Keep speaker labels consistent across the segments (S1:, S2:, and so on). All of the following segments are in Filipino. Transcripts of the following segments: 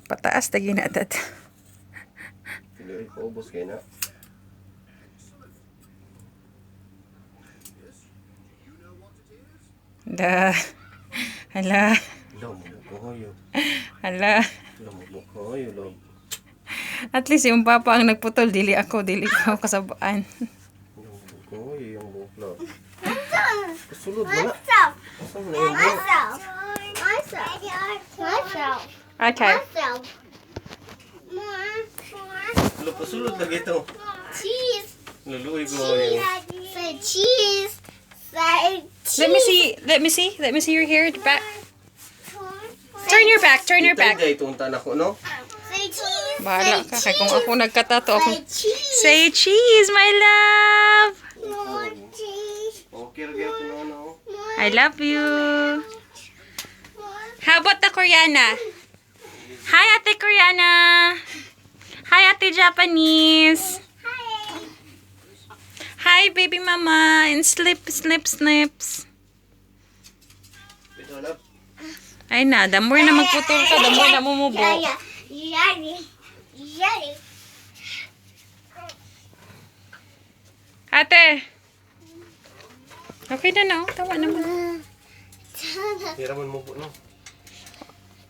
S1: Pataas na ginatad.
S2: Pili paubos kayo na.
S1: Hala.
S2: Lamog kayo.
S1: Hala.
S2: Lamog kayo, love.
S1: At least yung papa ang nagputol, dili ako kasabaan.
S2: Lamog kayo yung buhok, love. Kasulod mo na.
S3: Myself.
S2: Asan na yung buhok?
S3: Myself.
S1: Okay.
S3: Myself. More.
S2: Love, kasulod lagi ito.
S3: Cheese.
S2: Luluoy ko yung...
S3: Say cheese. Say cheese.
S1: Let me see your hair back. Turn your back.
S2: Itay tunta na ko, no?
S3: Say cheese.
S1: Bahala ka. Kaya kung ako nagkatato ako.
S3: Say cheese.
S1: Say cheese, my love.
S3: More cheese.
S2: Okay, lagi ito na, no?
S1: I love you. How about the Koreana? Hi, Ate Koreana. Hi, Ate Japanese. Hi, baby mama. And snips.
S2: Ito, love.
S1: Ay na, the more na magputol ka, the more na mumubo.
S3: Yummy.
S1: Ate. Okay na na, tawa naman.
S2: Hiraman mo po, no?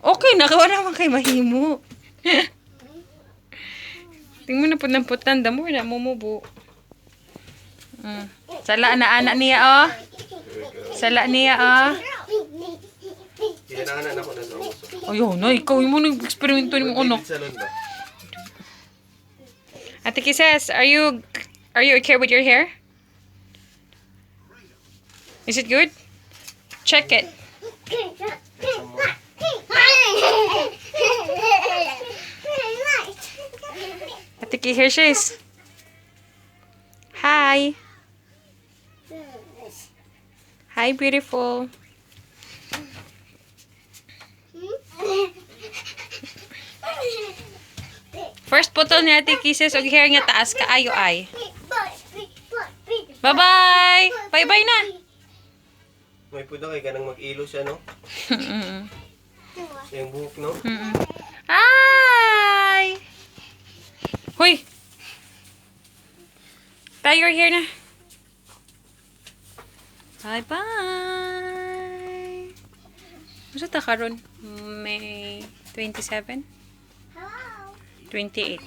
S1: Okay na, kawa naman kay mahimo. Tingnan mo na po ng putan, the more na mumubo. Sala na anak niya, oh. Sala niya, oh.
S2: Hinahanan ako na sa uso.
S1: Ayun, na, ikaw yung mo nag-experimento ni mong anak.
S2: Salon ba?
S1: Ate Kisses, are you okay with your hair? Is it good? Check it. Ate Kisses. Hi. Hi, beautiful. First putol ni Ate Kisses og hair nga taas kaayo ay. Bye-bye. Bye-bye na.
S2: May puda kay kanang mag-ilo siya, no? Siya yung buhok, no?
S1: Hi. Hoy. Tie your hair na. Bye-bye. Masa ta karon? May 27?
S3: Hello.
S1: 28.